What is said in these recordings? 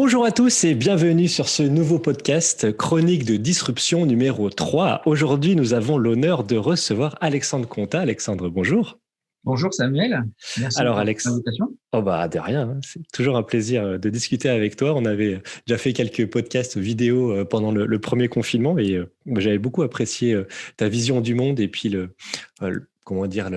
Bonjour à tous et bienvenue sur ce nouveau podcast Chronique de disruption numéro 3. Aujourd'hui, nous avons l'honneur de recevoir Alexandre Contat. Alexandre, bonjour. Bonjour Samuel, merci Alors pour Alex, l'invitation. oh bah de rien, hein. C'est toujours un plaisir de discuter avec toi. On avait déjà fait quelques podcasts vidéo pendant le premier confinement et j'avais beaucoup apprécié ta vision du monde et puis comment dire,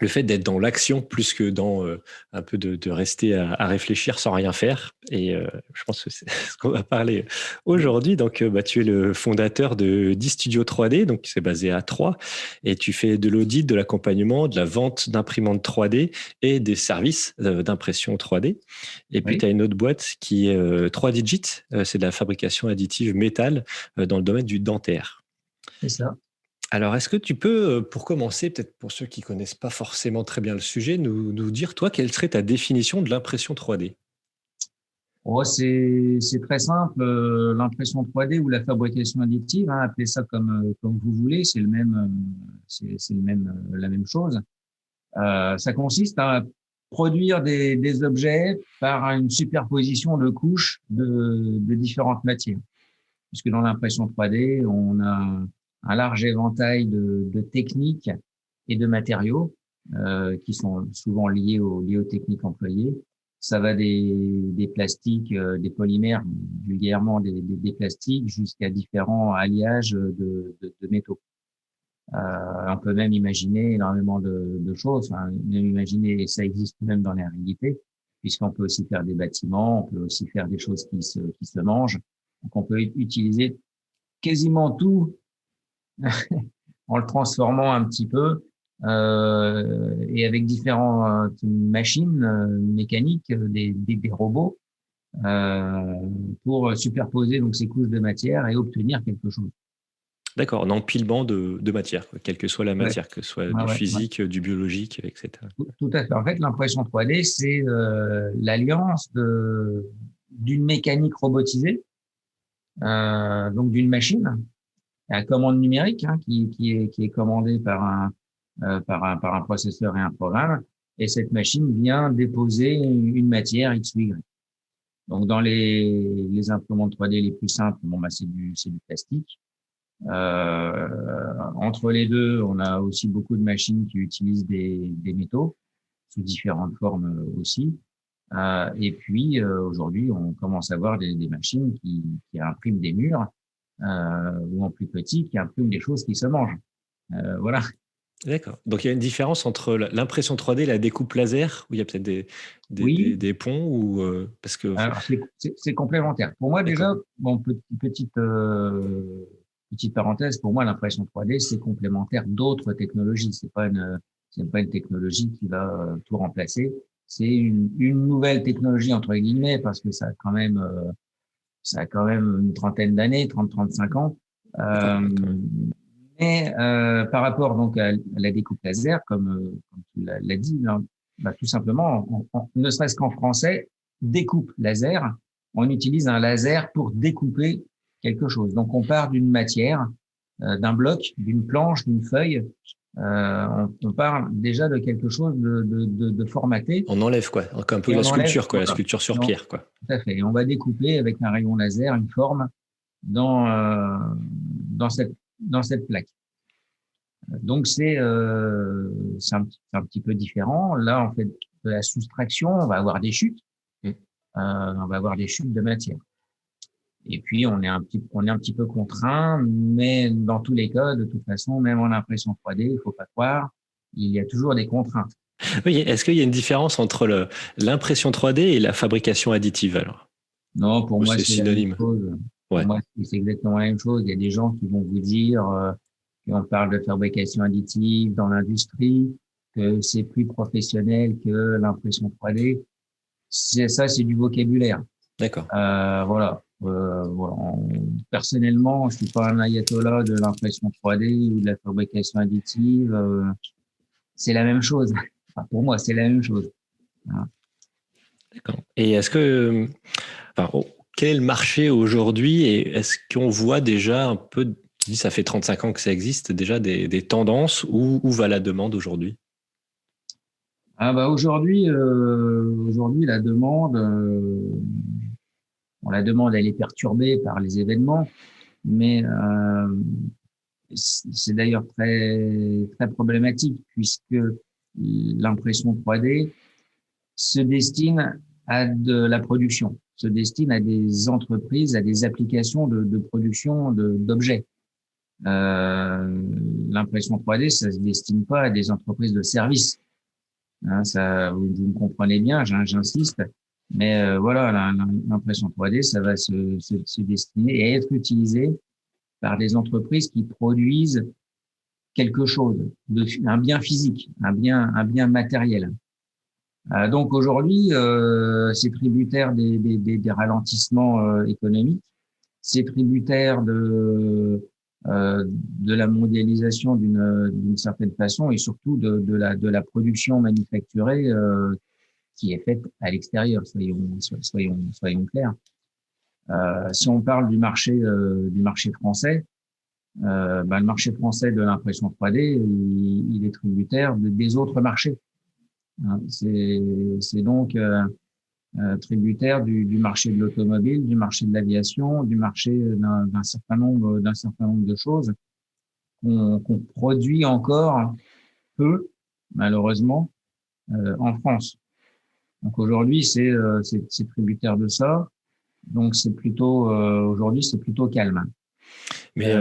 le fait d'être dans l'action plus que dans un peu de rester à réfléchir sans rien faire. Et je pense que c'est ce qu'on va parler aujourd'hui. Donc, tu es le fondateur de D-Studio 3D, donc c'est basé à Troyes, et tu fais de l'audit, de l'accompagnement, de la vente d'imprimantes 3D et des services d'impression 3D. Et puis, tu Oui, as une autre boîte qui est 3Digit, c'est de la fabrication additive métal dans le domaine du dentaire. c'est ça. Alors, est-ce que tu peux, pour commencer, peut-être pour ceux qui connaissent pas forcément très bien le sujet, nous dire, toi, quelle serait ta définition de l'impression 3D? C'est très simple. L'impression 3D ou la fabrication additive, hein, appelez ça comme vous voulez, c'est le même, c'est le même, la même chose. Ça consiste à produire des objets par une superposition de couches de différentes matières. Puisque dans l'impression 3D, on a un large éventail de techniques et de matériaux qui sont souvent liés aux techniques employées. Ça va des plastiques, des polymères, vulgairement des plastiques, jusqu'à différents alliages de métaux. On peut même imaginer énormément de choses. Enfin, même imaginer, et ça existe même dans la réalité, puisqu'on peut aussi faire des bâtiments, on peut aussi faire des choses qui se mangent. Donc, on peut utiliser quasiment tout en le transformant un petit peu et avec différentes machines mécaniques, des robots pour superposer donc ces couches de matière et obtenir quelque chose. D'accord, en empilement de matière, quoi, quelle que soit la Ouais, matière, que ce soit ouais, du ouais, ouais. physique, du biologique, etc. Tout à fait. En fait, l'impression 3D, c'est l'alliance d'une mécanique robotisée, donc d'une machine à commande numérique qui est commandée par un processeur et un programme. Et cette machine vient déposer une matière X ou Y. Donc, dans les imprimantes 3D les plus simples, bon, bah, c'est du plastique. Entre les deux, on a aussi beaucoup de machines qui utilisent des métaux sous différentes formes aussi. Et puis, aujourd'hui, on commence à voir des machines qui impriment des murs ou en plus petit, qui impriment des choses qui se mangent. Voilà. D'accord. Donc, il y a une différence entre l'impression 3D et la découpe laser, où il y a peut-être Oui, des ponts, ou parce que... alors c'est complémentaire. Pour moi D'accord. déjà, bon, petite parenthèse, pour moi l'impression 3D c'est complémentaire d'autres technologies. C'est pas une technologie qui va tout remplacer. C'est une nouvelle technologie entre guillemets parce que ça a quand même une trentaine d'années, 30-35 ans. D'accord, Euh, ouais, quand même. mais par rapport donc à la découpe laser, comme tu l'as dit, hein, bah, tout simplement, ne serait-ce qu'en français, découpe laser, on utilise un laser pour découper quelque chose. Donc on part d'une matière, d'un bloc, d'une planche, d'une feuille. On part déjà de quelque chose de formaté On enlève, quoi, un peu et la on enlève, sculpture, quoi, la voilà. sculpture Et sur pierre, quoi. tout à fait. Et on va découper avec un rayon laser une forme dans cette plaque. Donc c'est un petit peu différent. Là, on fait de la soustraction, on va avoir des chutes, Mm. on va avoir des chutes de matière. Et puis on est un petit peu contraint, mais dans tous les cas, de toute façon, même en impression 3D, il faut pas croire, il y a toujours des contraintes. Oui, est-ce qu'il y a une différence entre l'impression 3D et la fabrication additive, alors? Non, pour Ou moi, c'est c'est la même synonyme? chose. Pour Ouais. moi, c'est exactement la même chose. Il y a des gens qui vont vous dire qu'on parle de fabrication additive dans l'industrie, que c'est plus professionnel que l'impression 3D. C'est du vocabulaire. D'accord. Voilà. Voilà. Personnellement, je suis pas un ayatollah de l'impression 3D ou de la fabrication additive. C'est la même chose. Enfin, pour moi, c'est la même chose. Hein. D'accord. Et est-ce que, enfin, quel est le marché aujourd'hui et est-ce qu'on voit déjà un peu, tu dis ça fait 35 ans que ça existe, déjà des tendances, où va la demande aujourd'hui? Ah bah aujourd'hui la demande. Bon, la demande, elle est perturbée par les événements, mais c'est d'ailleurs très, très problématique puisque l'impression 3D se destine à de la production, se destine à des entreprises, à des applications de production d'objets. L'impression 3D, ça se destine pas à des entreprises de services. Hein, ça, vous me comprenez bien, j'insiste. Mais voilà, l'impression 3D, ça va se destiner et être utilisé par des entreprises qui produisent quelque chose, un bien physique, un bien matériel. Donc aujourd'hui, c'est tributaire des ralentissements économiques, c'est tributaire de la mondialisation d'une certaine façon et surtout de la production manufacturée qui est faite à l'extérieur. Soyons clairs. Si on parle du marché français, le marché français de l'impression 3D, il est tributaire des autres marchés. Hein, c'est donc tributaire du marché de l'automobile, du marché de l'aviation, du marché d'un certain nombre de choses qu'on produit encore peu, malheureusement, en France. Donc aujourd'hui, c'est tributaire de ça. Donc c'est plutôt aujourd'hui, c'est plutôt calme. Mais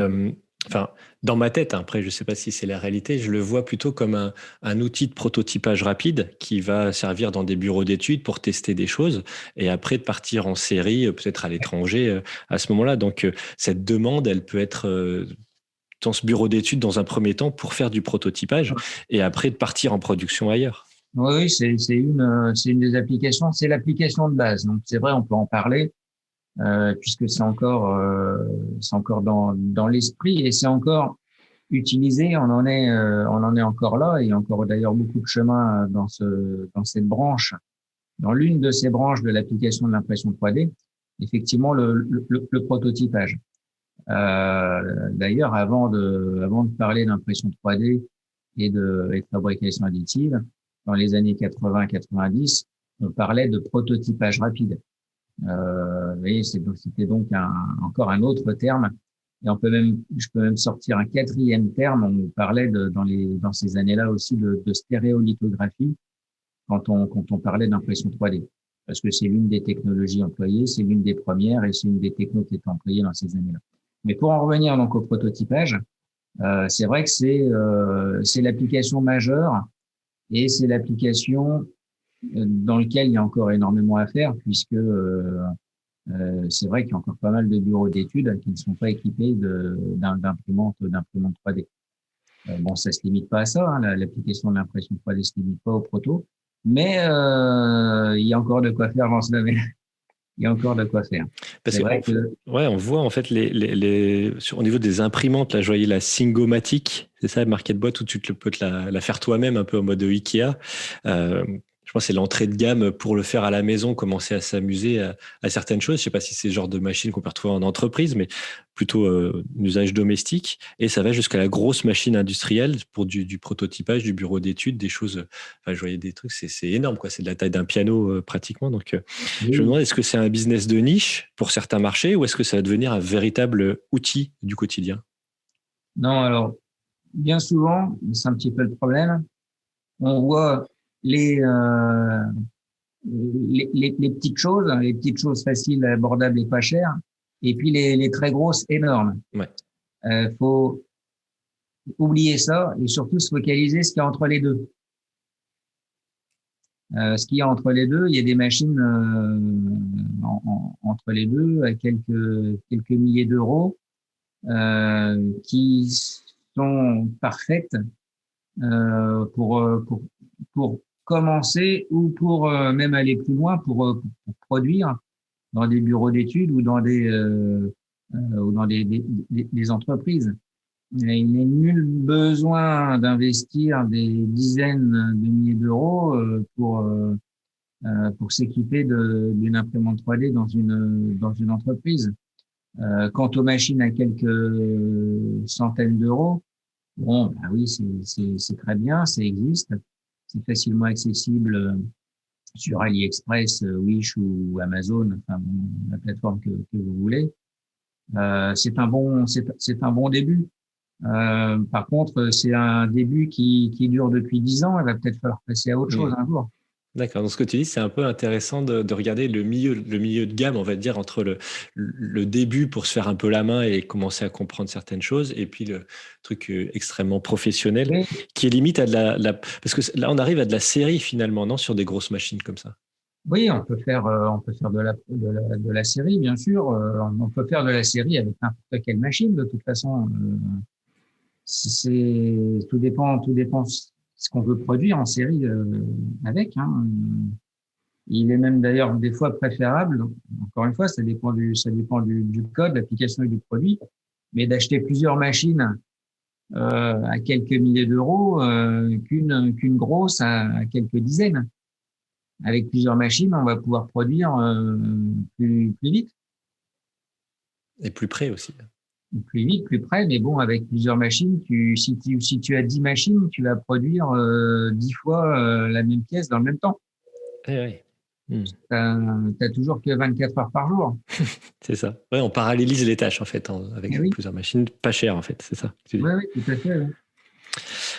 enfin, dans ma tête, hein, après, je ne sais pas si c'est la réalité, je le vois plutôt comme un outil de prototypage rapide qui va servir dans des bureaux d'études pour tester des choses et après de partir en série, peut-être à l'étranger à ce moment-là. Donc, cette demande, elle peut être dans ce bureau d'études dans un premier temps pour faire du prototypage et après de partir en production ailleurs. Oui, c'est une des applications, c'est l'application de base. Donc c'est vrai, on peut en parler puisque c'est encore dans l'esprit et c'est encore utilisé. On en est encore là. Il y a encore d'ailleurs beaucoup de chemin dans cette branche, dans l'une de ces branches de l'application de l'impression 3D. Effectivement, le prototypage. D'ailleurs, avant de parler d'impression 3D et de fabrication additive, dans les années 80-90, on parlait de prototypage rapide. C'était donc encore un autre terme. Et je peux même sortir un quatrième terme. On parlait dans ces années-là aussi de stéréolithographie quand on parlait d'impression 3D. Parce que c'est l'une des technologies employées, c'est l'une des premières et c'est une des technos qui est employée dans ces années-là. Mais pour en revenir donc au prototypage, c'est vrai que c'est l'application majeure et c'est l'application dans laquelle il y a encore énormément à faire puisque c'est vrai qu'il y a encore pas mal de bureaux d'études qui ne sont pas équipés d'imprimantes 3D. Bon, ça se limite pas à ça, hein, l'application de l'impression 3D se limite pas au proto, mais il y a encore de quoi faire dans ce domaine. Il y a encore de quoi faire. Parce on voit en fait au niveau des imprimantes, là, je voyais la Singomatic, c'est ça, marquée de boîte où tu peux te la faire toi-même un peu en mode Ikea. Je pense que c'est l'entrée de gamme pour le faire à la maison, commencer à s'amuser à certaines choses. Je ne sais pas si c'est le genre de machine qu'on peut retrouver en entreprise, mais plutôt un usage domestique. Et ça va jusqu'à la grosse machine industrielle pour du prototypage, du bureau d'études, des choses. Enfin, je voyais des trucs, c'est énorme, quoi. C'est de la taille d'un piano pratiquement. Donc, Oui. je me demande, est-ce que c'est un business de niche pour certains marchés ou est-ce que ça va devenir un véritable outil du quotidien? Non, alors, bien souvent, c'est un petit peu le problème, on voit les petites choses faciles, abordables et pas chères, et puis les très grosses, énormes. Ouais. Faut oublier ça et surtout se focaliser ce qu'il y a entre les deux. Ce qu'il y a entre les deux, il y a des machines entre les deux à quelques milliers d'euros qui sont parfaites pour commencer ou pour même aller plus loin pour produire dans des bureaux d'études ou dans des entreprises. Il n'est nul besoin d'investir des dizaines de milliers d'euros pour s'équiper d'une imprimante 3D dans une entreprise. Quant aux machines à quelques centaines d'euros, bon, bah oui, c'est très bien, ça existe, c'est facilement accessible sur AliExpress, Wish ou Amazon, enfin, la plateforme que vous voulez. C'est un bon début. Par contre, c'est un début qui dure depuis 10 ans. Il va peut-être falloir passer à autre chose un jour. D'accord. Donc, ce que tu dis, c'est un peu intéressant de regarder le milieu de gamme, on va dire, entre le début pour se faire un peu la main et commencer à comprendre certaines choses, et puis le truc extrêmement professionnel, Oui, qui est limite à parce que là, on arrive à de la série finalement, non, sur des grosses machines comme ça. oui, on peut faire de la série, bien sûr. On peut faire de la série avec n'importe quelle machine, de toute façon. Tout dépend ce qu'on veut produire en série avec. Hein. Il est même d'ailleurs des fois préférable, donc, encore une fois, ça dépend du code, l'application et du produit, mais d'acheter plusieurs machines à quelques milliers d'euros qu'une grosse à quelques dizaines. Avec plusieurs machines, on va pouvoir produire plus vite. Et plus près aussi. Plus vite, plus près, mais bon, avec plusieurs machines, si tu as 10 machines, tu vas produire 10 fois la même pièce dans le même temps. Eh oui. T'as toujours que 24 heures par jour. C'est ça. Ouais, on parallélise les tâches en fait, Eh avec oui, plusieurs machines, pas chères en fait, c'est ça que tu dis. oui, oui, tout à fait. Oui.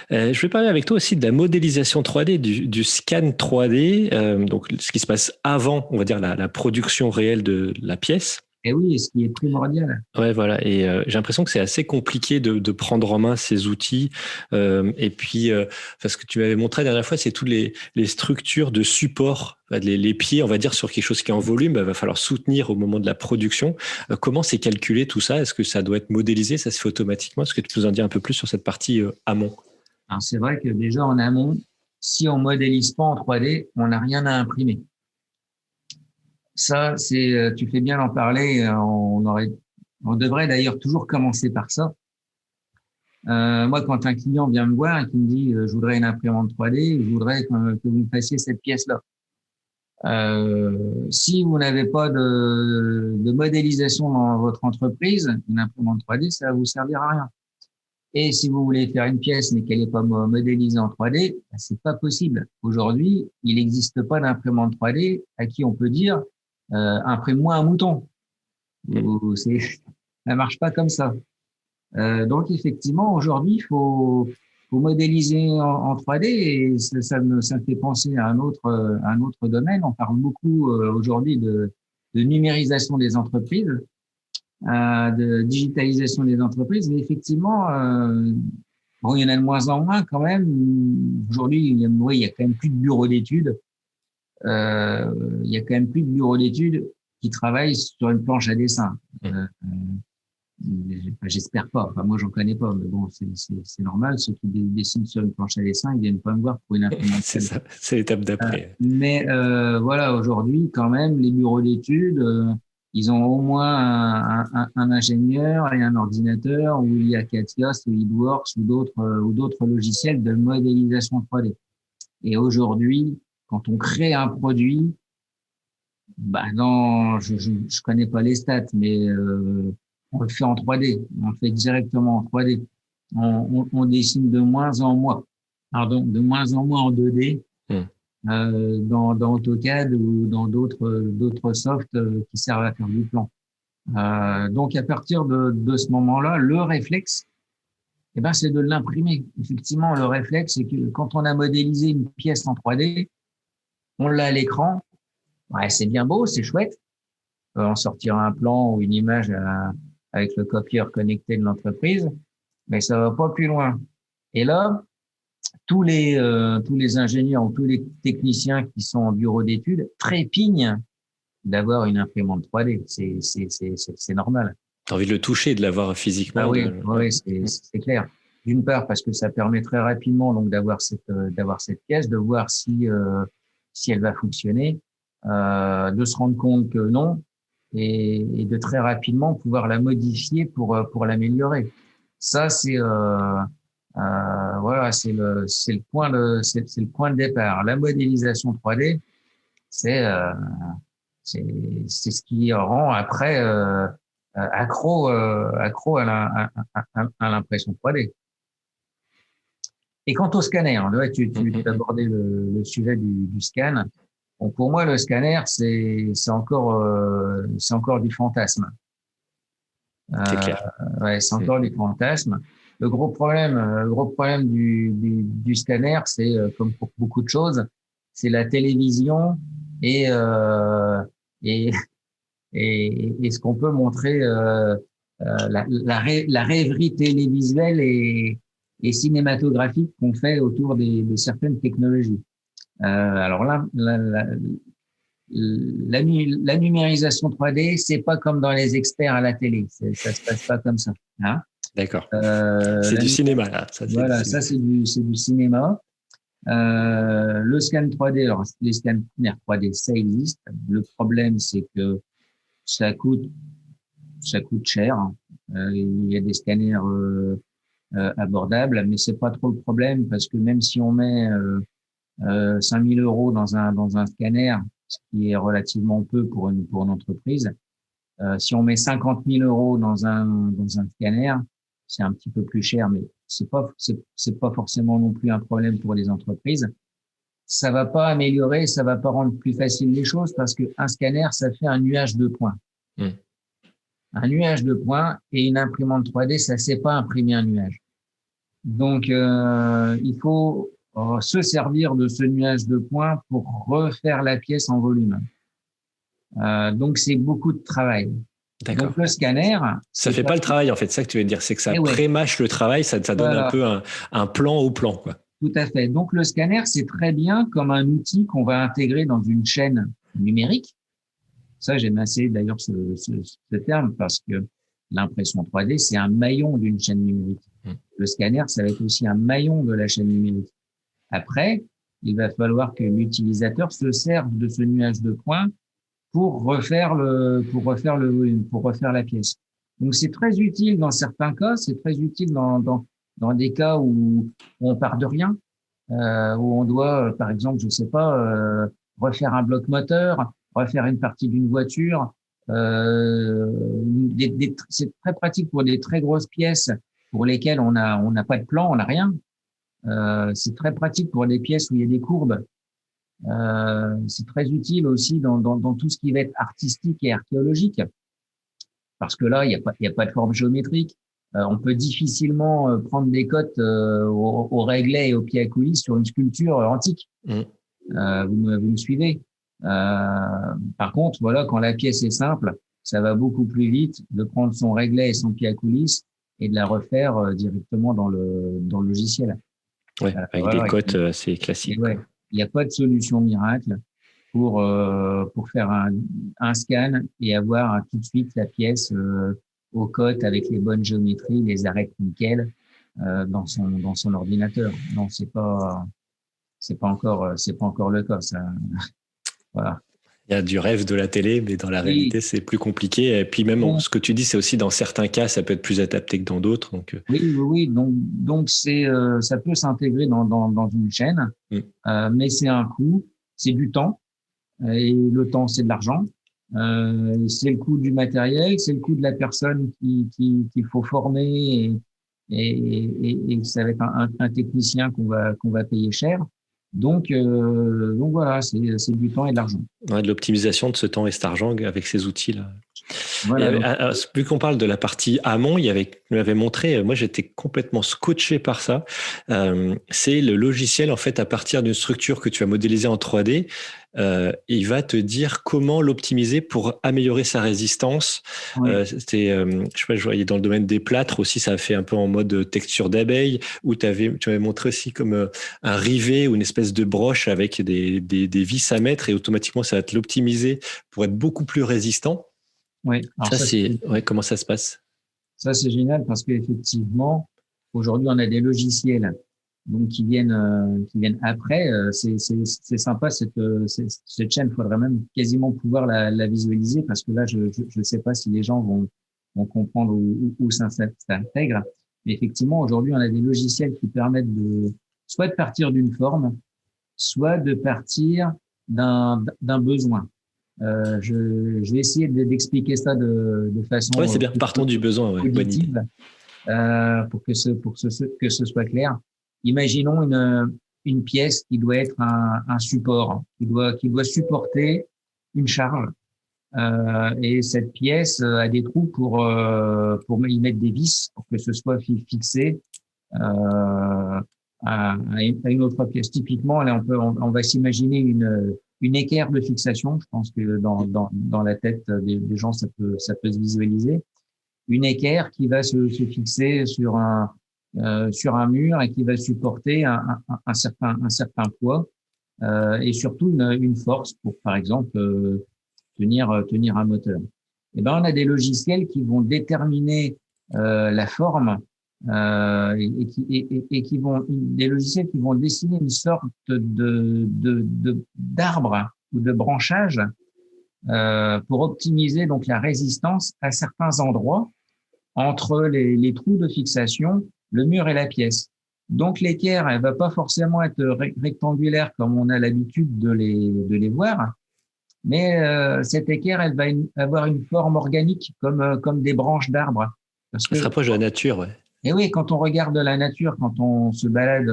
Je vais parler avec toi aussi de la modélisation 3D, du scan 3D, donc ce qui se passe avant, on va dire, la production réelle de la pièce. Et oui, ce qui est primordial. Ouais, voilà. Et j'ai l'impression que c'est assez compliqué de prendre en main ces outils. Et puis, parce que tu m'avais montré la dernière fois, c'est toutes les structures de support, les pieds, on va dire, sur quelque chose qui est en volume, bah, va falloir soutenir au moment de la production. Comment c'est calculé tout ça? Est-ce que ça doit être modélisé? Ça se fait automatiquement? Est-ce que tu peux nous en dire un peu plus sur cette partie amont? Alors, c'est vrai que déjà en amont, si on modélise pas en 3D, on n'a rien à imprimer. Ça, tu fais bien d'en parler. On devrait d'ailleurs toujours commencer par ça. Moi, quand un client vient me voir et qui me dit, je voudrais une imprimante 3D, je voudrais que vous me fassiez cette pièce-là. Si vous n'avez pas de modélisation dans votre entreprise, une imprimante 3D, ça va vous servir à rien. Et si vous voulez faire une pièce mais qu'elle n'est pas modélisée en 3D, ben, c'est pas possible. Aujourd'hui, il n'existe pas d'imprimante 3D à qui on peut dire imprime-moi un mouton. Ça marche pas comme ça. Donc effectivement, aujourd'hui, faut modéliser en 3D et ça me fait penser à un autre domaine. On parle beaucoup aujourd'hui de numérisation des entreprises, de digitalisation des entreprises, mais effectivement, bon, il y en a de moins en moins quand même. Aujourd'hui, il y a quand même plus de bureaux d'études. Il y a quand même plus de bureaux d'études qui travaillent sur une planche à dessin. J'espère pas. Enfin, moi, j'en connais pas, mais bon, c'est normal. Ceux qui dessinent sur une planche à dessin, ils viennent pas me voir pour une imprimante. C'est ça, c'est l'étape d'après. Mais voilà, aujourd'hui, quand même, les bureaux d'études, ils ont au moins un ingénieur et un ordinateur où il y a CATIA, SolidWorks ou d'autres logiciels de modélisation 3D. Et aujourd'hui, quand on crée un produit, bah non, je connais pas les stats, mais on le fait en 3D, on le fait directement en 3D. On dessine de moins en moins, pardon, de moins en moins en 2D, dans AutoCAD ou dans d'autres softs qui servent à faire du plan. Donc à partir de ce moment-là, le réflexe, eh ben, c'est de l'imprimer. Effectivement, le réflexe, c'est que quand on a modélisé une pièce en 3D, on l'a à l'écran. Ouais, c'est bien beau, c'est chouette. On sortira un plan ou une image avec le copieur connecté de l'entreprise, mais ça va pas plus loin. Et là, tous les ingénieurs ou tous les techniciens qui sont en bureau d'études trépignent d'avoir une imprimante 3D. C'est normal. T'as envie de le toucher, de l'avoir physiquement. Ah oui, oui, c'est clair. D'une part, parce que ça permet très rapidement donc d'avoir cette pièce, de voir si elle va fonctionner, de se rendre compte que non, et de très rapidement pouvoir la modifier pour l'améliorer. Ça, voilà, c'est le point de départ. La modélisation 3D, c'est ce qui rend après accro à l'impression 3D. Et quant au scanner, là, tu as abordé le sujet du scan. Bon, pour moi, le scanner, c'est encore du fantasme. C'est clair. Ouais, c'est encore du fantasme. Le gros problème du scanner, c'est comme pour beaucoup de choses, c'est la télévision et et et ce qu'on peut montrer, la rêverie télévisuelle et cinématographique qu'on fait autour de certaines technologies. Alors là, la numérisation 3D, c'est pas comme dans les experts à la télé. Ça se passe pas comme ça. Hein. D'accord. C'est du cinéma, là. Ça, Voilà, ça c'est du cinéma. Le scan 3D, alors les scanners 3D, ça existe. Le problème, c'est que ça coûte cher. Il y a des scanners abordables, mais c'est pas trop le problème parce que même si on met 5 000 € dans un scanner, ce qui est relativement peu pour une entreprise, si on met 50 000 € dans un scanner, c'est un petit peu plus cher, mais c'est pas forcément non plus un problème pour les entreprises. Ça va pas améliorer, ça va pas rendre plus facile les choses parce que un scanner, ça fait un nuage de points. Un nuage de points et une imprimante 3D, ça sait pas imprimer un nuage. Donc, il faut se servir de ce nuage de points pour refaire la pièce en volume. Donc, c'est beaucoup de travail. D'accord. Donc, le scanner… Ça fait pas le travail, en fait. C'est ça que tu veux dire. C'est que ça pré-mâche le travail, ça donne un peu un plan au plan, quoi. Tout à fait. Donc, le scanner, c'est très bien comme un outil qu'on va intégrer dans une chaîne numérique. Ça, j'aime assez d'ailleurs ce terme parce que l'impression 3D, c'est un maillon d'une chaîne numérique. Le scanner, ça va être aussi un maillon de la chaîne numérique. Après, il va falloir que l'utilisateur se serve de ce nuage de points pour refaire le volume, pour refaire la pièce. Donc, c'est très utile dans certains cas, c'est très utile dans des cas où on part de rien, où on doit, par exemple, je sais pas, refaire un bloc moteur, refaire une partie d'une voiture. C'est très pratique pour des très grosses pièces pour lesquelles on n'a pas de plan, on n'a rien. C'est très pratique pour des pièces où il y a des courbes. C'est très utile aussi dans tout ce qui va être artistique et archéologique, parce que là, il y a pas de forme géométrique. On peut difficilement prendre des cotes au réglet et au pied à coulisse sur une sculpture antique. Vous me suivez. Par contre, voilà, quand la pièce est simple, ça va beaucoup plus vite de prendre son réglet et son pied à coulisse et de la refaire directement dans le logiciel. Ouais, avec des cotes assez classiques. Ouais, il n'y a pas de solution miracle pour faire un scan et avoir tout de suite la pièce aux cotes avec les bonnes géométries, les arêtes nickel dans son ordinateur. Non, c'est pas encore le cas, ça. Voilà. Il y a du rêve de la télé, mais dans la réalité, c'est plus compliqué. Et puis même, ce que tu dis, c'est aussi dans certains cas, ça peut être plus adapté que dans d'autres. Donc… Oui. Donc ça peut s'intégrer dans une chaîne, mais c'est un coût, c'est du temps, et le temps, c'est de l'argent. C'est le coût du matériel, c'est le coût de la personne qu'il faut former, et ça va être un technicien qu'on va payer cher. Donc voilà, c'est du temps et de l'argent. Ouais, de l'optimisation de ce temps et cet argent avec ces outils-là. Voilà, vu qu'on parle de la partie amont, tu m'avais montré, moi j'étais complètement scotché par ça. C'est le logiciel, en fait, à partir d'une structure que tu as modélisée en 3D, il va te dire comment l'optimiser pour améliorer sa résistance. Oui. Je sais pas, je voyais dans le domaine des plâtres aussi, ça a fait un peu en mode texture d'abeille, où tu avais montré aussi comme un rivet ou une espèce de broche avec des vis à mettre, et automatiquement ça va te l'optimiser pour être beaucoup plus résistant. Oui. Alors comment ça se passe? Ça, c'est génial parce qu'effectivement, aujourd'hui, on a des logiciels donc qui viennent après. C'est sympa cette chaîne. Il faudrait même quasiment pouvoir la visualiser parce que là, je sais pas si les gens vont comprendre où ça s'intègre. Mais effectivement, aujourd'hui, on a des logiciels qui permettent soit de partir d'une forme, soit de partir d'un besoin. Je vais essayer d'expliquer ça de façon… Ouais, c'est bien. Partons du besoin, ouais. Auditive, pour que ce soit clair. Imaginons une pièce qui doit être un support, qui doit supporter une charge. Et cette pièce a des trous pour y mettre des vis pour que ce soit fixé à une autre pièce. Typiquement, là, on va s'imaginer une équerre de fixation. Je pense que dans la tête des gens, ça peut se visualiser. Une équerre qui va se fixer sur un mur et qui va supporter un certain poids et surtout une force pour, par exemple, tenir un moteur. Et ben, on a des logiciels qui vont déterminer la forme et qui vont des logiciels qui vont dessiner une sorte d'arbre ou de branchage pour optimiser donc la résistance à certains endroits entre les trous de fixation, le mur et la pièce. Donc l'équerre, elle va pas forcément être rectangulaire comme on a l'habitude de les voir, mais cette équerre, elle va avoir une forme organique comme des branches d'arbres. Ça se rapproche de la nature, ouais. Et oui, quand on regarde la nature, quand on se balade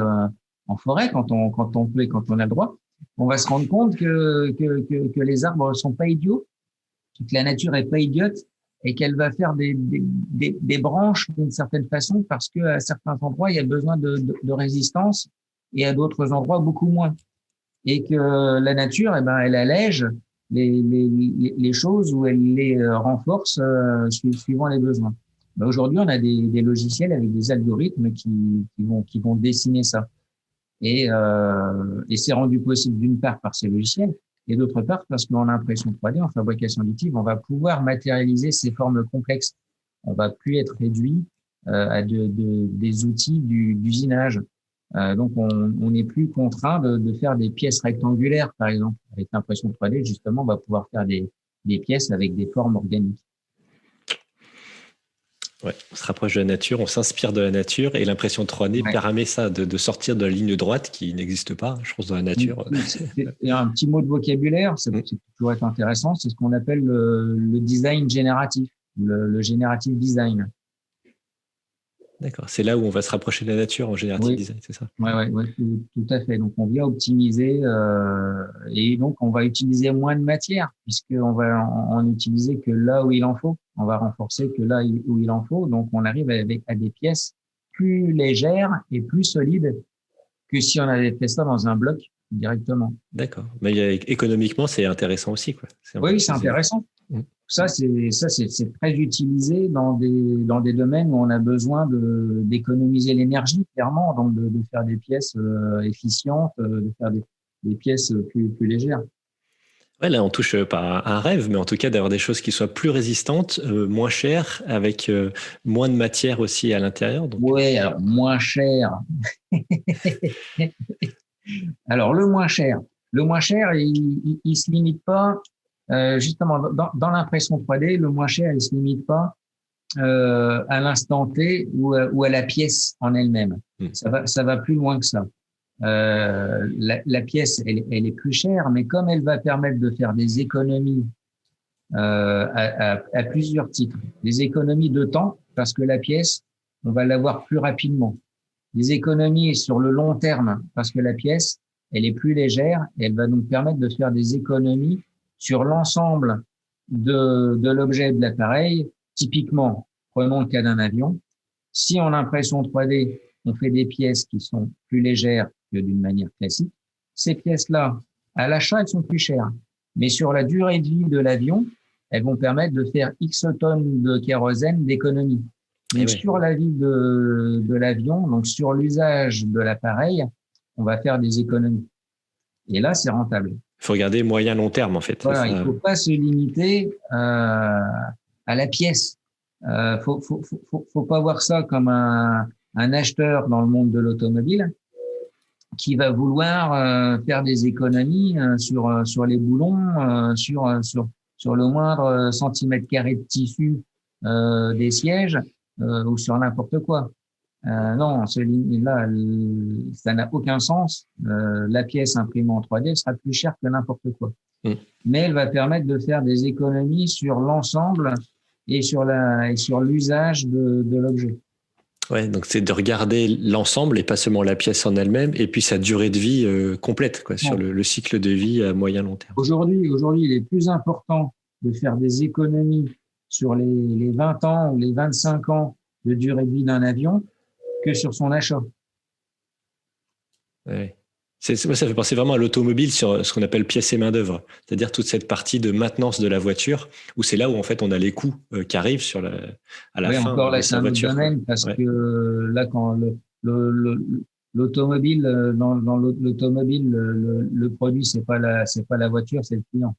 en forêt, quand on peut et quand on a le droit, on va se rendre compte que les arbres sont pas idiots, que la nature est pas idiote et qu'elle va faire des branches d'une certaine façon parce que à certains endroits il y a besoin de résistance et à d'autres endroits beaucoup moins. Et que la nature, eh ben, elle allège les choses ou elle les renforce suivant les besoins. Ben, aujourd'hui, on a des logiciels avec des algorithmes qui vont dessiner ça. Et c'est rendu possible d'une part par ces logiciels et d'autre part parce qu'en impression 3D, en fabrication additive, on va pouvoir matérialiser ces formes complexes. On va plus être réduit à des outils d'usinage. Donc, on n'est plus contraint de faire des pièces rectangulaires, par exemple. Avec l'impression 3D, justement, on va pouvoir faire des pièces avec des formes organiques. Ouais, on se rapproche de la nature, on s'inspire de la nature et l'impression 3D permet ça, de sortir de la ligne droite qui n'existe pas, je pense, dans la nature. Il y a un petit mot de vocabulaire, c'est toujours être intéressant, c'est ce qu'on appelle le design génératif, le générative design. D'accord, c'est là où on va se rapprocher de la nature en générative design, c'est ça? Oui, tout à fait. Donc, on vient optimiser et donc on va utiliser moins de matière puisqu'on va en utiliser que là où il en faut. On va renforcer que là où il en faut. Donc, on arrive à des pièces plus légères et plus solides que si on avait fait ça dans un bloc directement. D'accord. Mais économiquement, c'est intéressant aussi, quoi. Oui, c'est intéressant. Ça, c'est très utilisé dans des domaines où on a besoin d'économiser l'énergie, clairement, donc de faire des pièces efficientes, de faire des pièces plus légères. Ouais, là, on touche pas à un rêve, mais en tout cas, d'avoir des choses qui soient plus résistantes, moins chères, avec moins de matière aussi à l'intérieur. Donc... Oui, alors moins cher. Alors, le moins cher, il se limite pas. Justement, dans l'impression 3D, le moins cher, il se limite pas à l'instant T ou à la pièce en elle-même. Ça va plus loin que ça. La pièce, elle est plus chère, mais comme elle va permettre de faire des économies à plusieurs titres, des économies de temps, parce que la pièce, on va l'avoir plus rapidement. Des économies sur le long terme, parce que la pièce, elle est plus légère et elle va nous permettre de faire des économies sur l'ensemble de l'objet de l'appareil. Typiquement, prenons le cas d'un avion. Si en impression 3D, on fait des pièces qui sont plus légères que d'une manière classique, ces pièces-là, à l'achat, elles sont plus chères. Mais sur la durée de vie de l'avion, elles vont permettre de faire X tonnes de kérosène d'économie. Donc, sur la vie de l'avion, donc sur l'usage de l'appareil, on va faire des économies. Et là, c'est rentable. Il faut regarder moyen-long terme, en fait. Voilà, il ne faut pas se limiter à la pièce. Faut pas voir ça comme un acheteur dans le monde de l'automobile qui va vouloir faire des économies sur les boulons, sur le moindre centimètre carré de tissu des sièges ou sur n'importe quoi. Non, là, ça n'a aucun sens. La pièce imprimée en 3D sera plus chère que n'importe quoi. Mais elle va permettre de faire des économies sur l'ensemble et sur l'usage de l'objet. Ouais, donc c'est de regarder l'ensemble et pas seulement la pièce en elle-même, et puis sa durée de vie complète, quoi, sur Bon, le cycle de vie à moyen long terme. aujourd'hui, il est plus important de faire des économies sur les 20 ans ou les 25 ans de durée de vie d'un avion que sur son achat. Ouais. Moi, ça fait penser vraiment à l'automobile sur ce qu'on appelle pièces et main-d'œuvre, c'est-à-dire toute cette partie de maintenance de la voiture, où c'est là où en fait on a les coûts qui arrivent à la Oui, fin encore de là, c'est sa un autre voiture, quoi. domaine parce Ouais. que là, quand le- le- l'automobile, dans l'automobile, le produit, c'est pas la voiture, c'est le client.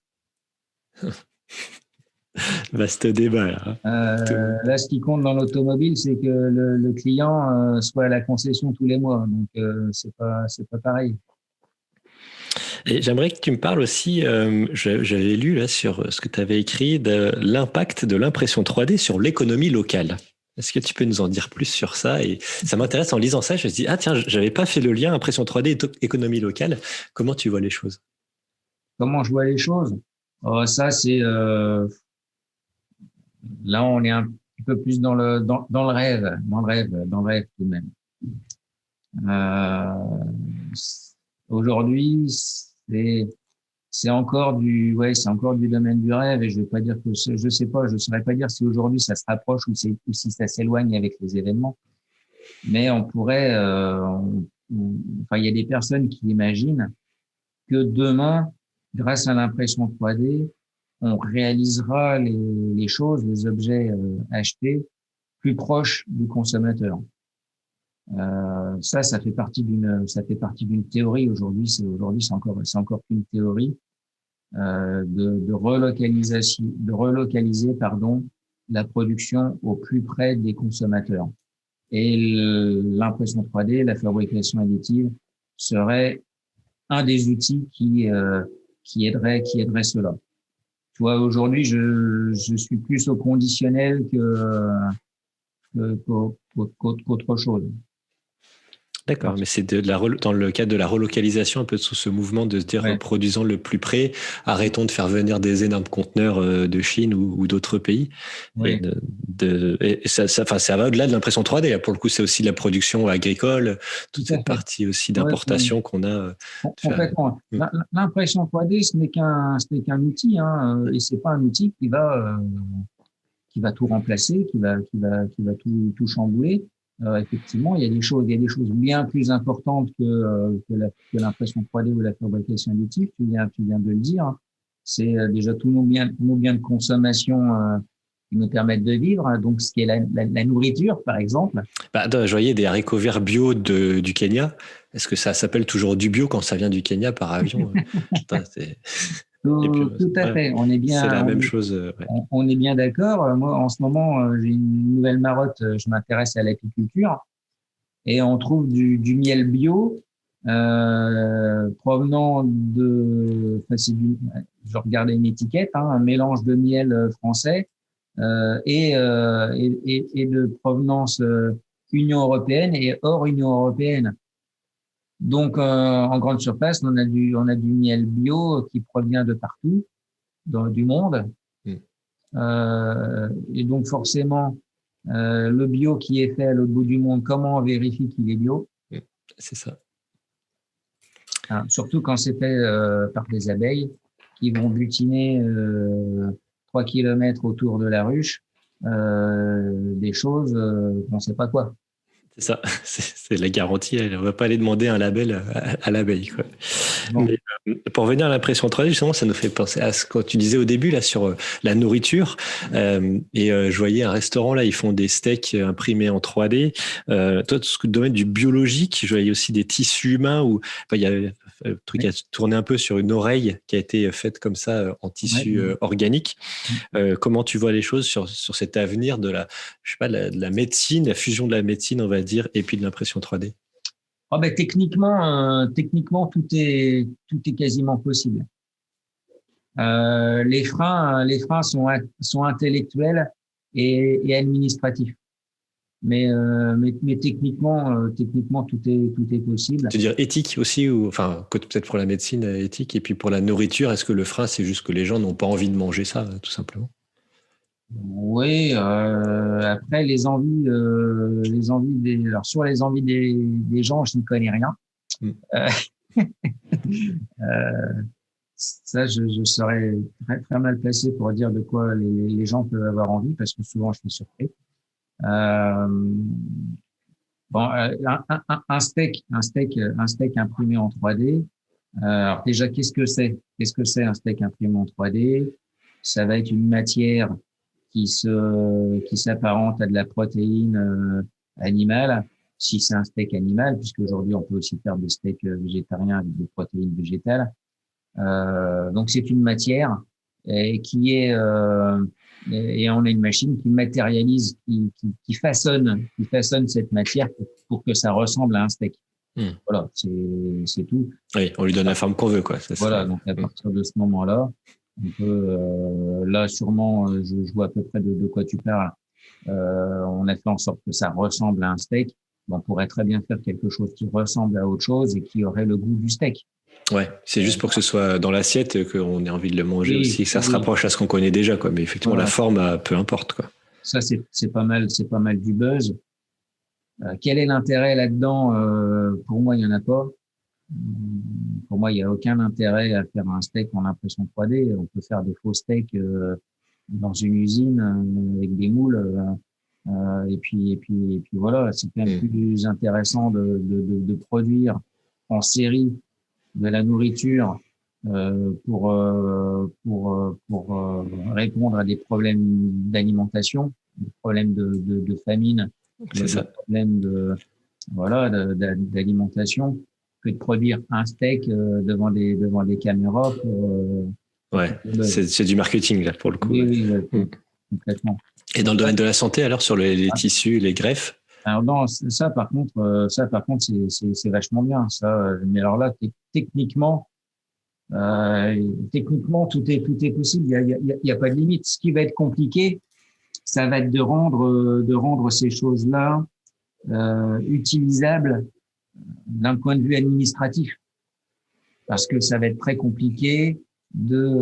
Vaste débat, là, hein. Là, ce qui compte dans l'automobile, c'est que le client soit à la concession tous les mois. Donc, c'est pas pareil. Et j'aimerais que tu me parles aussi, j'avais lu là sur ce que tu avais écrit, de l'impact de l'impression 3D sur l'économie locale. Est-ce que tu peux nous en dire plus sur ça? Et ça m'intéresse en lisant ça, je me suis dit, ah tiens, j'avais pas fait le lien impression 3D et économie locale. Comment tu vois les choses? Comment je vois les choses? Ça, c'est là, on est un petit peu plus dans le rêve, dans le rêve tout de même. Aujourd'hui, c'est encore du domaine du rêve et je vais pas dire que je sais pas, je saurais pas dire si aujourd'hui ça se rapproche ou si ça s'éloigne avec les événements. Mais on pourrait, enfin, il y a des personnes qui imaginent que demain, grâce à l'impression 3D, on réalisera les choses, les objets achetés plus proches du consommateur. Ça fait partie d'une théorie aujourd'hui. C'est encore qu'une théorie de relocaliser, pardon, la production au plus près des consommateurs. Et l'impression 3D, la fabrication additive serait un des outils qui aiderait cela. Tu vois, aujourd'hui, je suis plus au conditionnel qu'autre chose. D'accord, mais c'est dans le cadre de la relocalisation, un peu sous ce mouvement de se dire Ouais, produisons le plus près, arrêtons de faire venir des énormes conteneurs de Chine ou d'autres pays. Et, ouais, et enfin, ça va au-delà de l'impression 3D. Pour le coup, c'est aussi la production agricole, tout toute à cette fait. partie aussi Ouais, d'importation qu'on a. De faire. complètement. L'impression 3D, ce n'est qu'un outil, hein, et c'est pas un outil qui va tout remplacer, qui va tout chambouler. Effectivement, il y a des choses bien plus importantes que l'impression 3D ou la fabrication additive. Tu viens de le dire. C'est déjà tous nos biens de consommation qui nous permettent de vivre. Donc, ce qui est la nourriture, par exemple. Bah, je voyais des haricots verts bio du Kenya. Est-ce que ça s'appelle toujours du bio quand ça vient du Kenya par avion? Putain, et puis, Tout à ouais, fait. c'est la même chose. Ouais. On est bien d'accord. Moi, en ce moment, j'ai une nouvelle marotte. Je m'intéresse à l'apiculture et on trouve du miel bio provenant enfin, je regardais une étiquette, hein, un mélange de miel français et de provenance Union européenne et hors Union européenne. Donc, en grande surface, on a du miel bio qui provient de partout du monde. Mm. Et donc, forcément, le bio qui est fait à l'autre bout du monde, comment on vérifie qu'il est bio? Mm. C'est ça. Hein, surtout quand c'est fait par des abeilles qui vont butiner 3 kilomètres autour de la ruche des choses, on ne sait pas quoi. C'est ça, c'est la garantie. On ne va pas aller demander un label à l'abeille, quoi. Bon, Mais pour revenir à l'impression 3D, justement, ça nous fait penser à ce que tu disais au début là sur la nourriture. Je voyais un restaurant là, ils font des steaks imprimés en 3D. Toi, tout ce domaine du biologique, je voyais aussi des tissus humains où enfin, il y a le truc ouais, a tourné un peu sur une oreille qui a été faite comme ça en ouais, tissu organique. Comment tu vois les choses sur cet avenir de je sais pas, de la médecine, la fusion de la médecine, on va dire, et puis de l'impression 3D? ah ben, techniquement, tout est quasiment possible. Les freins sont intellectuels et administratifs. Mais techniquement, tout est possible. Tu veux dire éthique aussi, ou enfin, peut-être pour la médecine éthique, et puis pour la nourriture, est-ce que le frein, c'est juste que les gens n'ont pas envie de manger ça, tout simplement? Oui, après alors sur les envies des gens, je n'y connais rien. Mm. Euh, euh, Ça, je serais très mal placé pour dire de quoi les gens peuvent avoir envie, parce que souvent je suis surpris. Euh, bon, un steak imprimé en 3D. Alors déjà, qu'est-ce que c'est? Qu'est-ce que c'est un steak imprimé en 3D? Ça va être une matière qui s'apparente à de la protéine animale, si c'est un steak animal, puisque aujourd'hui on peut aussi faire des steaks végétariens avec des protéines végétales. Donc c'est une matière qui est et on a une machine qui matérialise, qui façonne cette matière pour que ça ressemble à un steak. Mm. Voilà, c'est tout. Oui, on lui donne la forme qu'on veut, quoi. Ça Voilà, serait... donc à Mm. partir de ce moment-là, on peut là sûrement, je vois à peu près de quoi tu parles. On a fait en sorte que ça ressemble à un steak. On pourrait très bien faire quelque chose qui ressemble à autre chose et qui aurait le goût du steak. Ouais, c'est juste pour que ce soit dans l'assiette qu'on ait envie de le manger Oui, aussi, que ça se oui, rapproche à ce qu'on connaît déjà, quoi. Mais effectivement, la voilà. forme, peu importe, quoi. Ça, c'est pas mal du buzz. Quel est l'intérêt là-dedans? Pour moi, il y en a pas. Pour moi, il y a aucun intérêt à faire un steak en impression 3D. On peut faire des faux steaks dans une usine avec des moules. Et puis voilà, c'est quand même Mm. plus intéressant de produire en série de la nourriture répondre à des problèmes d'alimentation, des problèmes de famine, C'est des ça. problèmes d'alimentation, que de produire un steak devant des caméras pour Ouais, faire le buzz. c'est du marketing, là, pour le coup. Oui, Ouais. oui, ouais, Mm. complètement. Et dans le domaine de la santé, alors, sur les tissus, les greffes? Alors non, ça par contre c'est vachement bien ça. Mais alors là, techniquement tout est possible. Il y a pas de limite. Ce qui va être compliqué, ça va être de rendre ces choses-là utilisables d'un point de vue administratif, parce que ça va être très compliqué de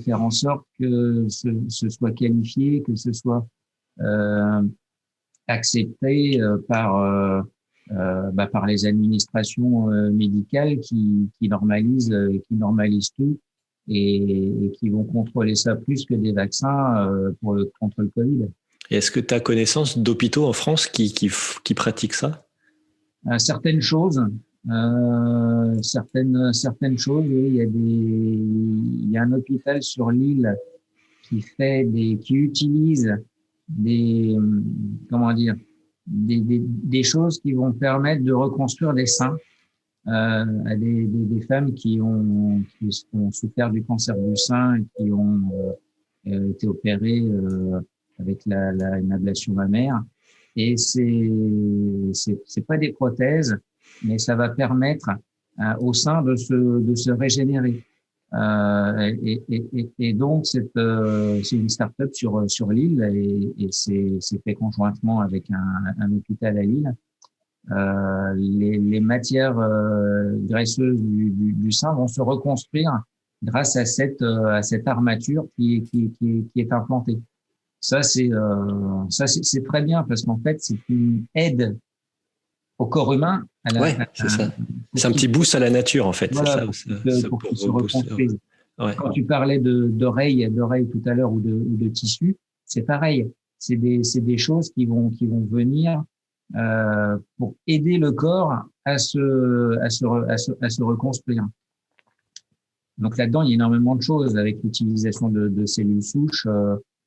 faire en sorte que ce soit qualifié, que ce soit euh, accepté par les administrations médicales qui normalisent tout et qui vont contrôler ça plus que des vaccins contre le Covid. Et est-ce que tu as connaissance d'hôpitaux en France qui pratiquent ça? Certaines choses, oui, il y a un hôpital sur l'île qui utilise des, comment dire, des choses qui vont permettre de reconstruire des seins à des femmes qui ont souffert du cancer du sein et qui ont été opérées avec une ablation mammaire. Et c'est pas des prothèses, mais ça va permettre au sein de se régénérer. Et donc c'est une start-up sur l'île et c'est fait conjointement avec un hôpital à Lille. Les matières graisseuses du sein vont se reconstruire grâce à cette armature qui est implantée. C'est très bien parce qu'en fait c'est une aide au corps humain Ouais, c'est ça. C'est un petit boost à la nature, en fait. voilà, C'est ça pour qu'il se rebooster. reconstruise. Ouais. Quand tu parlais d'oreilles tout à l'heure ou de tissus, c'est pareil. C'est des choses qui vont venir pour aider le corps à se reconstruire. Donc là-dedans, il y a énormément de choses avec l'utilisation de cellules souches.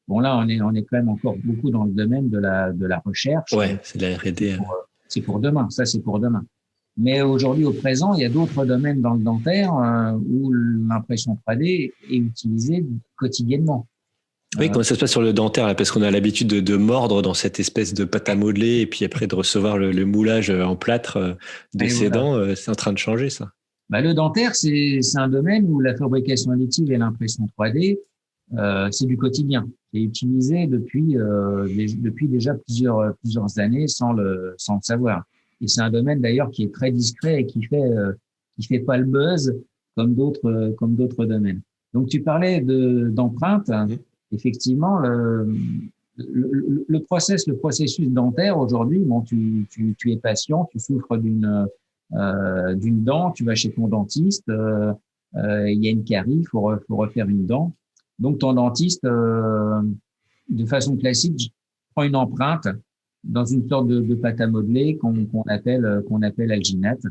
Bon là, on est quand même encore beaucoup dans le domaine de la recherche. Ouais, c'est de la R&D. C'est pour demain. Ça, c'est pour demain. Mais aujourd'hui, au présent, il y a d'autres domaines dans le dentaire où l'impression 3D est utilisée quotidiennement. Oui, comment ça se passe sur le dentaire, là, parce qu'on a l'habitude de mordre dans cette espèce de pâte à modeler et puis après de recevoir le moulage en plâtre de ses dents. C'est en train de changer, ça. Le dentaire, c'est un domaine où la fabrication additive et l'impression 3D, c'est du quotidien. C'est utilisé depuis déjà plusieurs années sans le savoir. Et c'est un domaine d'ailleurs qui est très discret et qui fait pas le buzz comme d'autres domaines. Donc tu parlais d'empreintes effectivement, le processus dentaire aujourd'hui, bon, tu es patient, tu souffres d'une dent, tu vas chez ton dentiste, il y a une carie, faut refaire une dent. Donc ton dentiste, de façon classique, prend une empreinte dans une sorte de pâte à modeler qu'on appelle alginate,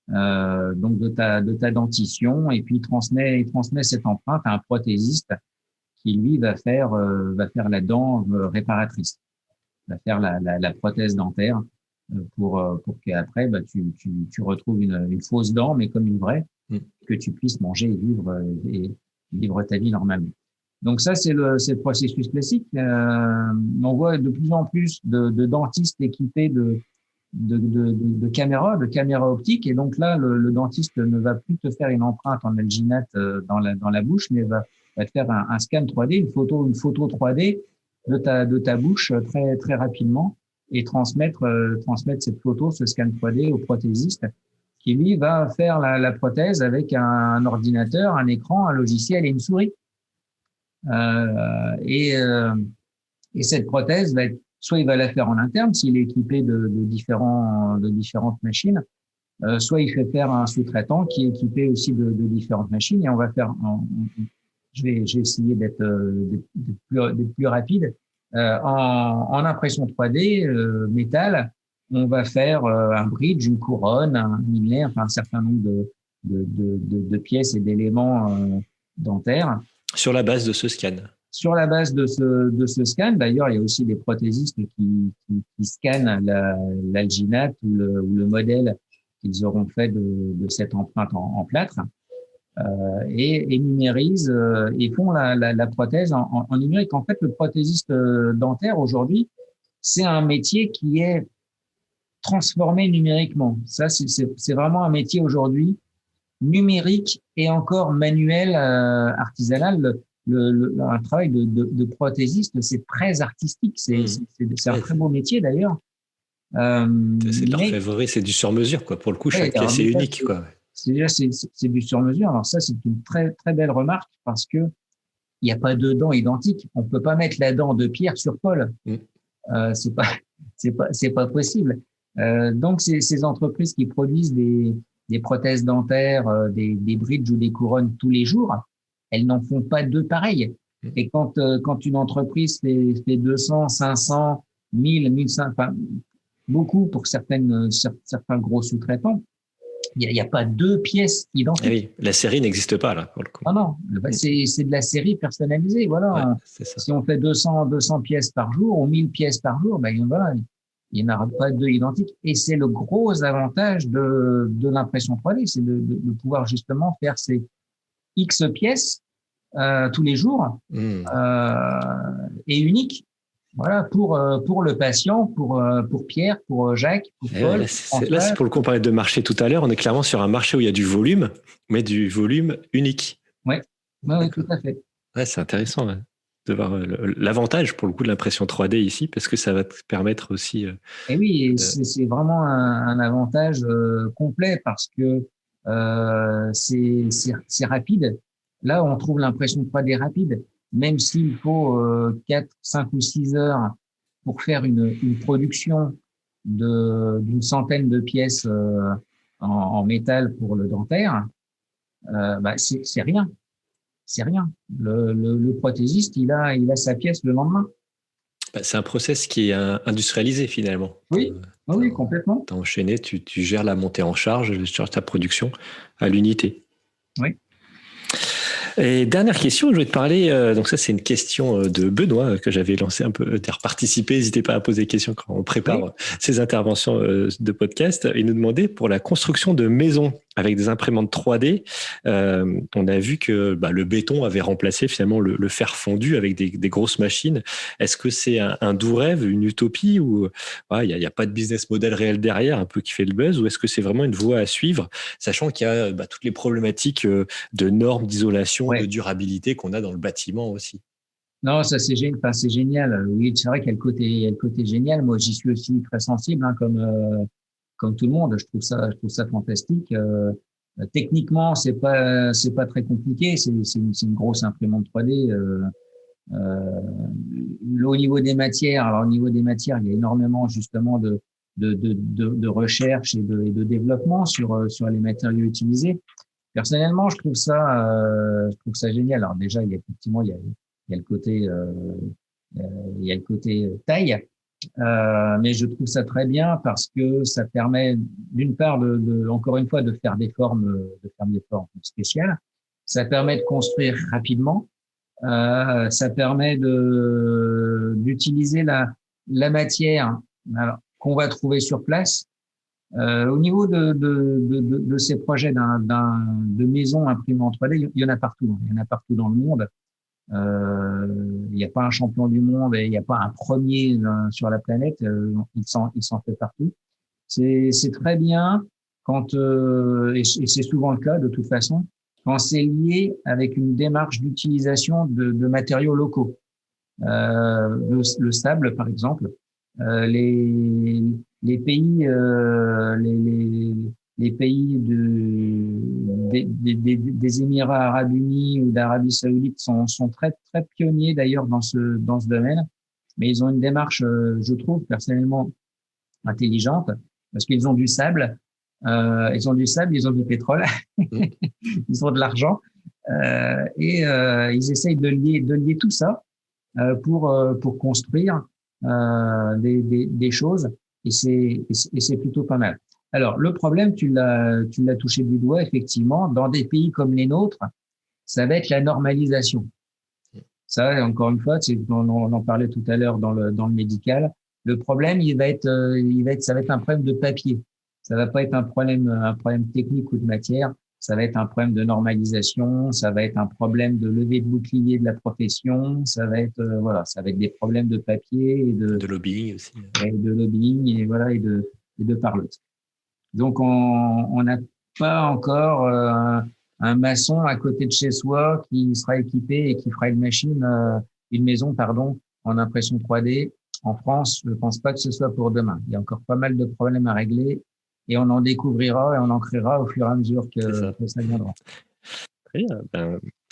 donc de ta dentition, et puis il transmet cette empreinte à un prothésiste qui lui va faire la dent réparatrice, va faire la prothèse dentaire pour qu'après tu retrouves une fausse dent mais comme une vraie, que tu puisses manger et vivre ta vie normalement. Donc ça c'est le processus classique. On voit de plus en plus de dentistes équipés de caméras optiques, et donc là le dentiste ne va plus te faire une empreinte en alginate dans la bouche, mais va te faire un scan 3D, une photo 3D de ta bouche très très rapidement, et transmettre cette photo, ce scan 3D au prothésiste, qui lui va faire la prothèse avec un ordinateur, un écran, un logiciel et une souris. Et cette prothèse va être, soit il va la faire en interne s'il est équipé de différentes machines, soit il fait faire un sous-traitant qui est équipé aussi de différentes machines, et on va faire, je vais essayer d'être plus rapide, en impression 3D métal, on va faire un bridge, une couronne, un inlay, enfin un certain nombre de pièces et d'éléments dentaires. Sur la base de ce scan. Sur la base de ce scan, d'ailleurs, il y a aussi des prothésistes qui scannent l'alginate ou le modèle qu'ils auront fait de cette empreinte en plâtre, et numérisent et font la prothèse en numérique. En fait, le prothésiste dentaire aujourd'hui, c'est un métier qui est transformé numériquement. Ça, c'est vraiment un métier aujourd'hui numérique et encore manuel, artisanal. Un travail de prothésiste, c'est très artistique, c'est un très beau métier d'ailleurs. C'est l'orfèvrerie, c'est du sur-mesure, quoi. Pour le coup, chaque pièce est unique, quoi. C'est du sur-mesure. Alors ça, c'est une très très belle remarque, parce que il n'y a pas de dents identiques. On peut pas mettre la dent de Pierre sur Paul. C'est pas possible. Donc ces entreprises qui produisent des prothèses dentaires, des bridges ou des couronnes tous les jours, elles n'en font pas deux pareilles. Et quand une entreprise fait 200, 500, 1000, 1500, enfin, beaucoup pour certains gros sous-traitants, il y a pas deux pièces identiques. Oui, la série n'existe pas, là, pour le coup. Non, c'est de la série personnalisée, voilà. Ouais, si on fait 200 pièces par jour ou 1000 pièces par jour, voilà, il n'y en aura pas deux identiques. Et c'est le gros avantage de l'impression 3D, c'est de pouvoir justement faire ces X pièces tous les jours, et uniques. Voilà, pour le patient, pour Pierre, pour Jacques, pour Paul. Là, c'est pour le coup, on parlait de marché tout à l'heure. On est clairement sur un marché où il y a du volume, mais du volume unique. Oui, tout à fait. Ouais, c'est intéressant de voir l'avantage pour le coup de l'impression 3D ici, parce que ça va te permettre aussi. Et oui, c'est vraiment un avantage complet, parce que c'est rapide. Là, on trouve l'impression 3D rapide, même s'il faut 4, 5 ou 6 heures pour faire une production d'une centaine de pièces en métal pour le dentaire, c'est rien. C'est rien. Le prothésiste, il a sa pièce le lendemain. C'est un process qui est industrialisé finalement. Oui, oui, complètement. T'as enchaîné, tu gères la montée en charge, ta production à l'unité. Oui. Et dernière question, je vais te parler, donc ça c'est une question de Benoît que j'avais lancé un peu, participer, n'hésitez pas à poser des questions quand on prépare ces interventions de podcast. Il nous demandait pour la construction de maisons avec des imprimantes 3D, on a vu que le béton avait remplacé finalement le fer fondu avec des grosses machines. Est-ce que c'est un doux rêve, une utopie, ou il n'y a pas de business model réel derrière, un peu qui fait le buzz, ou est-ce que c'est vraiment une voie à suivre, sachant qu'il y a toutes les problématiques de normes, d'isolation, de durabilité qu'on a dans le bâtiment aussi? Non, ça c'est génial. Oui, c'est vrai qu'il y a le côté génial. Moi, j'y suis aussi très sensible, comme tout le monde. Je trouve ça fantastique. Techniquement, c'est pas très compliqué. C'est une grosse imprimante 3D Au niveau des matières, alors au niveau des matières, il y a énormément justement de recherche et de développement sur les matériaux utilisés. Personnellement, je trouve ça génial. Alors déjà, effectivement, il y a le côté, il y a le côté taille, mais je trouve ça très bien parce que ça permet, d'une part, encore une fois, de faire des formes spéciales. Ça permet de construire rapidement. Ça permet d'utiliser la matière qu'on va trouver sur place. Au niveau de ces projets de maison imprimée en 3D, il y en a partout. Il y en a partout dans le monde. Il n'y a pas un champion du monde et il n'y a pas un premier sur la planète. Il s'en fait partout. C'est très bien quand et c'est souvent le cas de toute façon quand c'est lié avec une démarche d'utilisation de matériaux locaux. Le sable, par exemple, les pays les pays des Émirats arabes unis ou d'Arabie saoudite sont très très pionniers d'ailleurs dans ce domaine, mais ils ont une démarche, je trouve personnellement intelligente, parce qu'ils ont du sable, ils ont du pétrole, ils ont de l'argent, ils essayent de lier tout ça pour construire des choses, et c'est plutôt pas mal. Alors, le problème, tu l'as touché du doigt, effectivement, dans des pays comme les nôtres, ça va être la normalisation. Ça, encore une fois, on en parlait tout à l'heure dans le médical. Le problème, ça va être un problème de papier. Ça va pas être un problème technique ou de matière. Ça va être un problème de normalisation. Ça va être un problème de levée de bouclier de la profession. Ça va être, ça va être des problèmes de papier et de lobbying aussi. Et de lobbying et de parlotte. Donc, on n'a pas encore un maçon à côté de chez soi qui sera équipé et qui fera une maison, en impression 3D. En France, je ne pense pas que ce soit pour demain. Il y a encore pas mal de problèmes à régler et on en découvrira et on en créera au fur et à mesure que ça viendra. Très bien.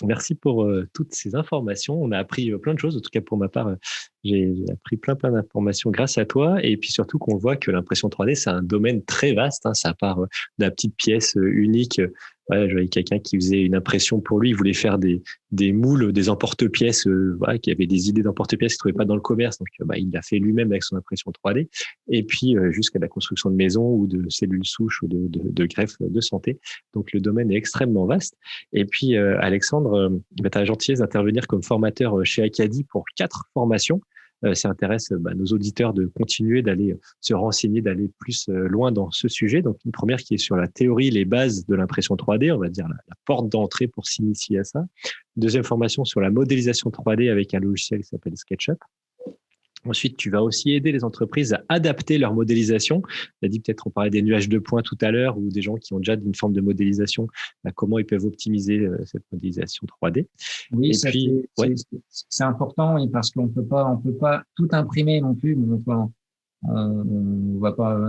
Merci pour toutes ces informations. On a appris plein de choses. En tout cas, pour ma part, j'ai appris plein d'informations grâce à toi. Et puis surtout qu'on voit que l'impression 3D, c'est un domaine très vaste. Ça part de la petite pièce unique. Je voyais quelqu'un qui faisait une impression pour lui. Il voulait faire des moules, des emporte-pièces, qui avait des idées d'emporte-pièces qu'il ne trouvait pas dans le commerce. Donc, il l'a fait lui-même avec son impression 3D. Et puis, jusqu'à la construction de maisons ou de cellules souches ou de greffes de santé. Donc, le domaine est extrêmement vaste. Et puis, Alexandre, tu as la gentillesse d'intervenir comme formateur chez Acadie pour 4 formations. Ça intéresse nos auditeurs de continuer d'aller se renseigner, d'aller plus loin dans ce sujet. Donc, une première qui est sur la théorie, les bases de l'impression 3D, on va dire la porte d'entrée pour s'initier à ça. Deuxième formation sur la modélisation 3D avec un logiciel qui s'appelle SketchUp. Ensuite, tu vas aussi aider les entreprises à adapter leur modélisation. Tu as dit peut-être, on parlait des nuages de points tout à l'heure, ou des gens qui ont déjà une forme de modélisation, comment ils peuvent optimiser cette modélisation 3D. Oui, c'est important, oui, parce qu'on peut pas tout imprimer non plus. On va pas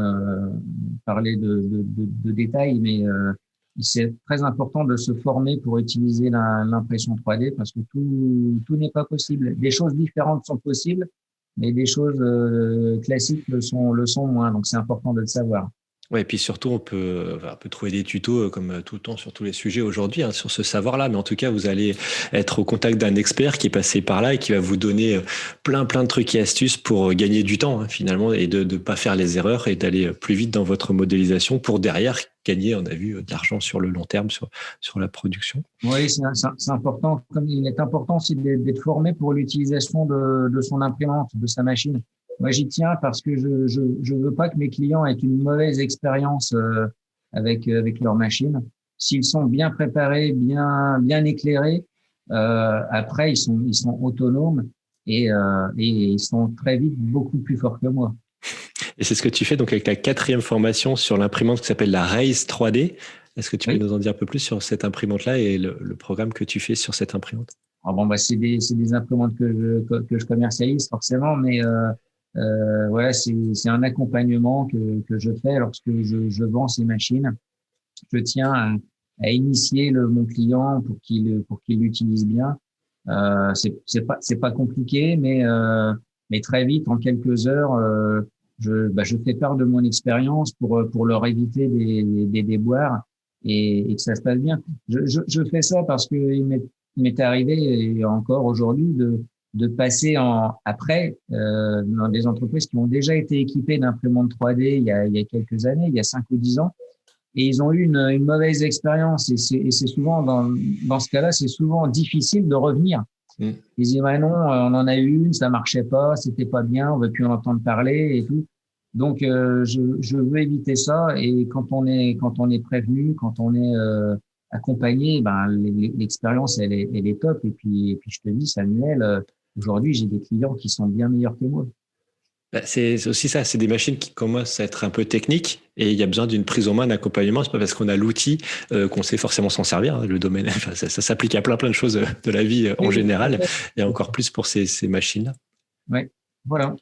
parler de détails, mais c'est très important de se former pour utiliser l'impression 3D, parce que tout n'est pas possible. Des choses différentes sont possibles, mais des choses classiques le sont moins. Donc, c'est important de le savoir. Ouais, et puis surtout, on peut trouver des tutos comme tout le temps sur tous les sujets aujourd'hui, sur ce savoir-là. Mais en tout cas, vous allez être au contact d'un expert qui est passé par là et qui va vous donner plein de trucs et astuces pour gagner du temps, finalement, et de ne pas faire les erreurs et d'aller plus vite dans votre modélisation pour derrière gagner, on a vu, de l'argent sur le long terme sur la production. Oui, c'est important. Comme il est important aussi d'être formé pour l'utilisation de son imprimante, de sa machine. Moi, j'y tiens parce que je veux pas que mes clients aient une mauvaise expérience avec leur machine. S'ils sont bien préparés, bien éclairés, après ils sont autonomes et ils sont très vite beaucoup plus forts que moi. Et c'est ce que tu fais donc avec ta 4e formation sur l'imprimante qui s'appelle la Raise 3D. Est-ce que tu peux nous en dire un peu plus sur cette imprimante-là et le programme que tu fais sur cette imprimante? C'est des imprimantes que je commercialise forcément, mais c'est un accompagnement que je fais lorsque je vends ces machines. Je tiens à initier mon client pour qu'il l'utilise bien. C'est pas compliqué, mais très vite, en quelques heures, je fais part de mon expérience pour leur éviter des déboires et que ça se passe bien. Je fais ça parce que il m'est arrivé, et encore aujourd'hui, de passer après dans des entreprises qui ont déjà été équipées d'imprimantes 3D il y a quelques années, il y a 5 ou 10 ans, et ils ont eu une mauvaise expérience. Et c'est souvent, dans ce cas-là, c'est souvent difficile de revenir. Ils disent, ouais, non, on en a eu une, ça marchait pas, c'était pas bien, on veut plus en entendre parler et tout. Donc, je veux éviter ça. Et quand on est prévenu, quand on est accompagné, ben, l'expérience, elle est top. Et puis, je te dis, Samuel, aujourd'hui, j'ai des clients qui sont bien meilleurs que moi. C'est aussi ça, c'est des machines qui commencent à être un peu techniques et il y a besoin d'une prise en main, d'un accompagnement. C'est pas parce qu'on a l'outil qu'on sait forcément s'en servir. Le domaine, enfin, ça s'applique à plein de choses de la vie en général et encore plus pour ces machines-là. Oui, voilà.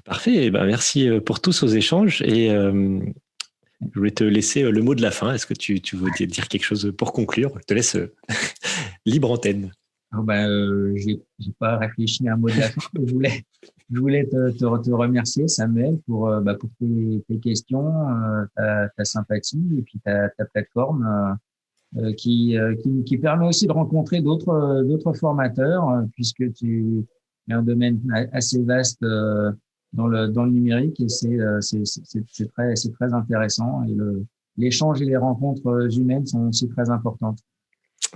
Parfait. Ben, merci pour tous ces échanges et je voulais te laisser le mot de la fin. Est-ce que tu veux dire quelque chose pour conclure? Je te laisse libre antenne. J'ai pas réfléchi à un mot de la fin. Je voulais te remercier, Samuel, pour tes questions, ta sympathie et puis ta plateforme qui permet aussi de rencontrer d'autres formateurs, puisque tu es un domaine assez vaste dans le numérique et c'est très intéressant et l'échange et les rencontres humaines sont aussi très importantes.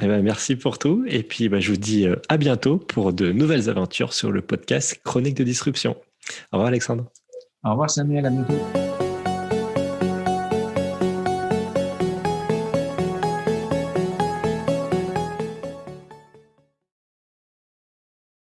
Eh ben, merci pour tout. Et puis, je vous dis à bientôt pour de nouvelles aventures sur le podcast Chronique de Disruption. Au revoir, Alexandre. Au revoir, Samuel. À bientôt.